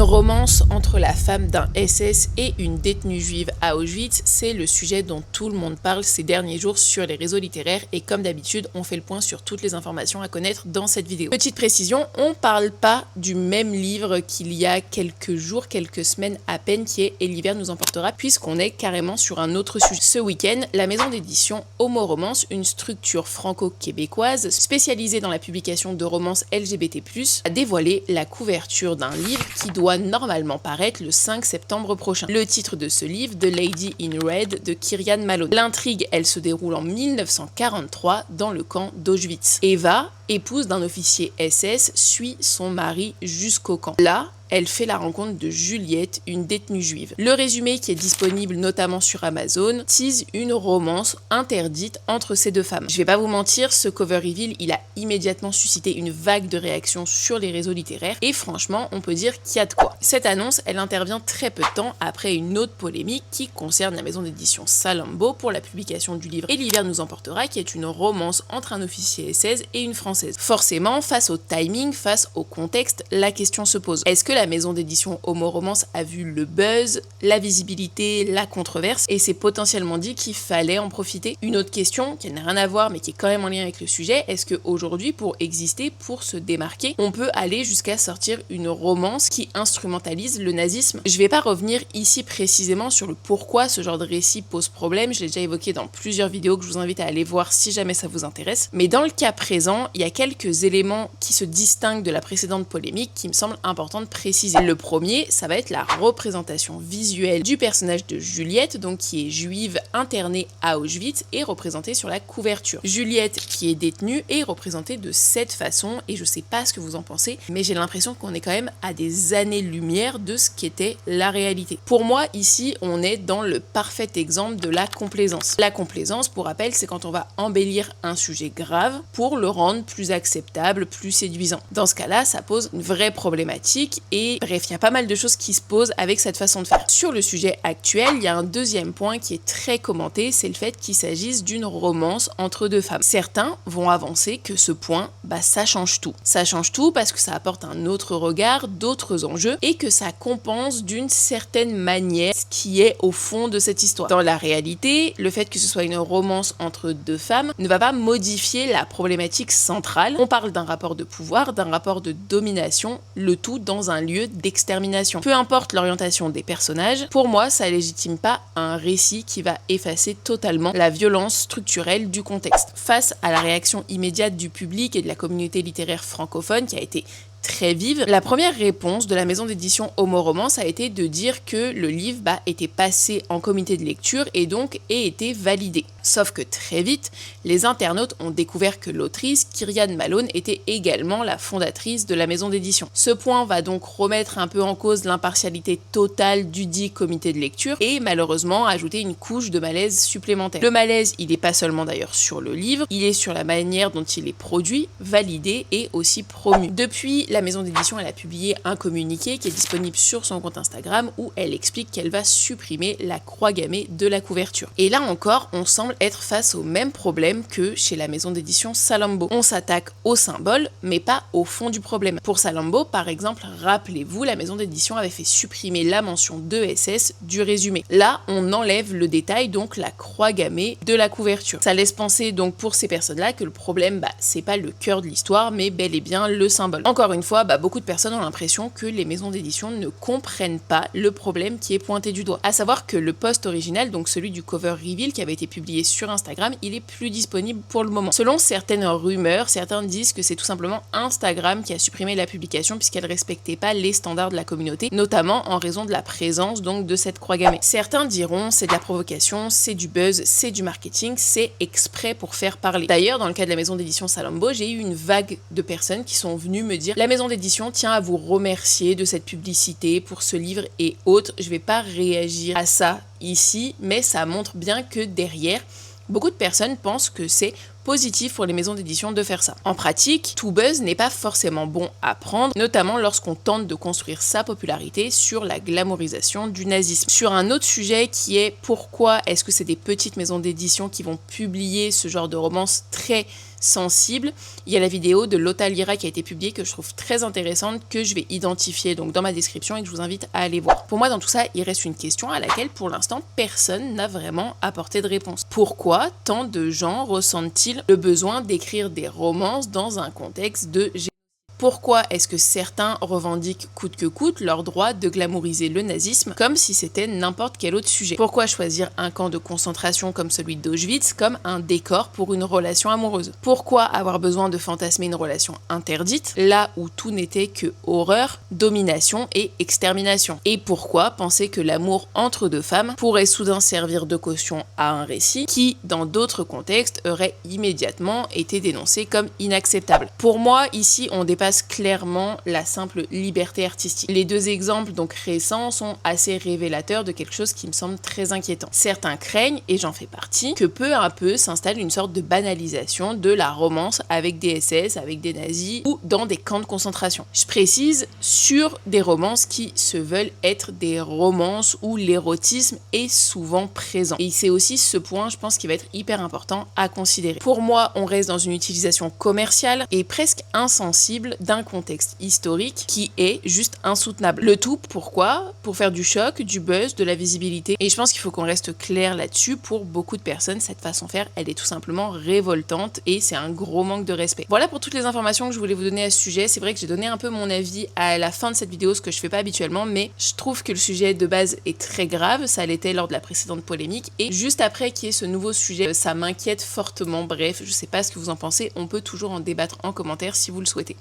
romance entre la femme d'un SS et une détenue juive à Auschwitz, c'est le sujet dont tout le monde parle ces derniers jours sur les réseaux littéraires et comme d'habitude, on fait le point sur toutes les informations à connaître dans cette vidéo. Petite précision, on parle pas du même livre qu'il y a quelques jours, quelques semaines à peine qui est Et l'hiver nous emportera puisqu'on est carrément sur un autre sujet. Ce week-end, la maison d'édition Homo Romance, une structure franco-québécoise spécialisée dans la publication de romances LGBT+, a dévoilé la couverture d'un livre qui doit normalement paraître le 5 septembre prochain. Le titre de ce livre, The Lady in Red de Kyrian Malone. L'intrigue, elle se déroule en 1943 dans le camp d'Auschwitz. Eva, épouse d'un officier SS, suit son mari jusqu'au camp. Là, elle fait la rencontre de Juliette, une détenue juive. Le résumé qui est disponible notamment sur Amazon tease une romance interdite entre ces deux femmes. Je vais pas vous mentir, ce cover reveal, il a immédiatement suscité une vague de réactions sur les réseaux littéraires et franchement, on peut dire qu'il y a de quoi. Cette annonce, elle intervient très peu de temps après une autre polémique qui concerne la maison d'édition Salammbô pour la publication du livre Et l'hiver nous emportera, qui est une romance entre un officier SS et une française. Forcément, face au timing, face au contexte, la question se pose. Est-ce que la maison d'édition Homo Romance a vu le buzz, la visibilité, la controverse et s'est potentiellement dit qu'il fallait en profiter? Une autre question qui n'a rien à voir mais qui est quand même en lien avec le sujet, est-ce qu'aujourd'hui pour exister, pour se démarquer, on peut aller jusqu'à sortir une romance qui instrumentalise le nazisme? Je vais pas revenir ici précisément sur le pourquoi ce genre de récit pose problème, je l'ai déjà évoqué dans plusieurs vidéos que je vous invite à aller voir si jamais ça vous intéresse, mais dans le cas présent, il y a quelques éléments qui se distinguent de la précédente polémique qui me semblent importants de préciser. Le premier, ça va être la représentation visuelle du personnage de Juliette, donc qui est juive internée à Auschwitz et représentée sur la couverture. Juliette, qui est détenue, est représentée de cette façon et je sais pas ce que vous en pensez, mais j'ai l'impression qu'on est quand même à des années-lumière de ce qu'était la réalité. Pour moi, ici, on est dans le parfait exemple de la complaisance. La complaisance, pour rappel, c'est quand on va embellir un sujet grave pour le rendre plus acceptable, plus séduisant. Dans ce cas-là, ça pose une vraie problématique et bref, il y a pas mal de choses qui se posent avec cette façon de faire. Sur le sujet actuel, il y a un deuxième point qui est très commenté, c'est le fait qu'il s'agisse d'une romance entre deux femmes. Certains vont avancer que ce point, ça change tout. Ça change tout parce que ça apporte un autre regard, d'autres enjeux et que ça compense d'une certaine manière ce qui est au fond de cette histoire. Dans la réalité, le fait que ce soit une romance entre deux femmes ne va pas modifier la problématique centrale. On parle d'un rapport de pouvoir, d'un rapport de domination, le tout dans un lieu d'extermination. Peu importe l'orientation des personnages, pour moi, ça légitime pas un récit qui va effacer totalement la violence structurelle du contexte. Face à la réaction immédiate du public et de la communauté littéraire francophone qui a été très vive, la première réponse de la maison d'édition Homo Romance a été de dire que le livre était passé en comité de lecture et donc ait été validé. Sauf que très vite, les internautes ont découvert que l'autrice, Kyrian Malone, était également la fondatrice de la maison d'édition. Ce point va donc remettre un peu en cause l'impartialité totale du dit comité de lecture et malheureusement ajouter une couche de malaise supplémentaire. Le malaise, il n'est pas seulement d'ailleurs sur le livre, il est sur la manière dont il est produit, validé et aussi promu. Depuis, la maison d'édition elle a publié un communiqué qui est disponible sur son compte Instagram où elle explique qu'elle va supprimer la croix gammée de la couverture. Et là encore, on semble être face au même problème que chez la maison d'édition Salammbô. On s'attaque au symbole, mais pas au fond du problème. Pour Salammbô, par exemple, rappelez-vous, la maison d'édition avait fait supprimer la mention de SS du résumé. Là, on enlève le détail, donc la croix gammée de la couverture. Ça laisse penser donc pour ces personnes-là que le problème, c'est pas le cœur de l'histoire, mais bel et bien le symbole. Encore une fois, beaucoup de personnes ont l'impression que les maisons d'édition ne comprennent pas le problème qui est pointé du doigt. À savoir que le post original, donc celui du cover reveal qui avait été publié sur Instagram, il est plus disponible pour le moment. Selon certaines rumeurs, certains disent que c'est tout simplement Instagram qui a supprimé la publication puisqu'elle respectait pas les standards de la communauté, notamment en raison de la présence donc de cette croix gammée. Certains diront c'est de la provocation, c'est du buzz, c'est du marketing, c'est exprès pour faire parler. D'ailleurs, dans le cas de la maison d'édition Salammbô, j'ai eu une vague de personnes qui sont venues me dire la maison d'édition tient à vous remercier de cette publicité pour ce livre et autres. Je vais pas réagir à ça ici, mais ça montre bien que derrière, beaucoup de personnes pensent que c'est positif pour les maisons d'édition de faire ça. En pratique, tout buzz n'est pas forcément bon à prendre, notamment lorsqu'on tente de construire sa popularité sur la glamourisation du nazisme. Sur un autre sujet qui est pourquoi est-ce que c'est des petites maisons d'édition qui vont publier ce genre de romance très sensible. Il y a la vidéo de Lotta Lira qui a été publiée que je trouve très intéressante, que je vais identifier donc dans ma description et que je vous invite à aller voir. Pour moi, dans tout ça, il reste une question à laquelle pour l'instant personne n'a vraiment apporté de réponse. Pourquoi tant de gens ressentent-ils le besoin d'écrire des romances dans un contexte de génocide? Pourquoi est-ce que certains revendiquent coûte que coûte leur droit de glamouriser le nazisme comme si c'était n'importe quel autre sujet? Pourquoi choisir un camp de concentration comme celui d'Auschwitz comme un décor pour une relation amoureuse? Pourquoi avoir besoin de fantasmer une relation interdite là où tout n'était que horreur, domination et extermination? Et pourquoi penser que l'amour entre deux femmes pourrait soudain servir de caution à un récit qui, dans d'autres contextes, aurait immédiatement été dénoncé comme inacceptable? Pour moi, ici, on dépasse clairement la simple liberté artistique. Les deux exemples donc récents sont assez révélateurs de quelque chose qui me semble très inquiétant. Certains craignent, et j'en fais partie, que peu à peu s'installe une sorte de banalisation de la romance avec des SS, avec des nazis ou dans des camps de concentration. Je précise, sur des romances qui se veulent être des romances où l'érotisme est souvent présent. Et c'est aussi ce point, je pense, qui va être hyper important à considérer. Pour moi, on reste dans une utilisation commerciale et presque insensible d'un contexte historique qui est juste insoutenable. Le tout, pourquoi? Pour faire du choc, du buzz, de la visibilité. Et je pense qu'il faut qu'on reste clair là-dessus. Pour beaucoup de personnes, cette façon de faire, elle est tout simplement révoltante et c'est un gros manque de respect. Voilà pour toutes les informations que je voulais vous donner à ce sujet. C'est vrai que j'ai donné un peu mon avis à la fin de cette vidéo, ce que je fais pas habituellement, mais je trouve que le sujet de base est très grave. Ça l'était lors de la précédente polémique. Et juste après qu'il y ait ce nouveau sujet, ça m'inquiète fortement. Bref, je sais pas ce que vous en pensez. On peut toujours en débattre en commentaire si vous le souhaitez.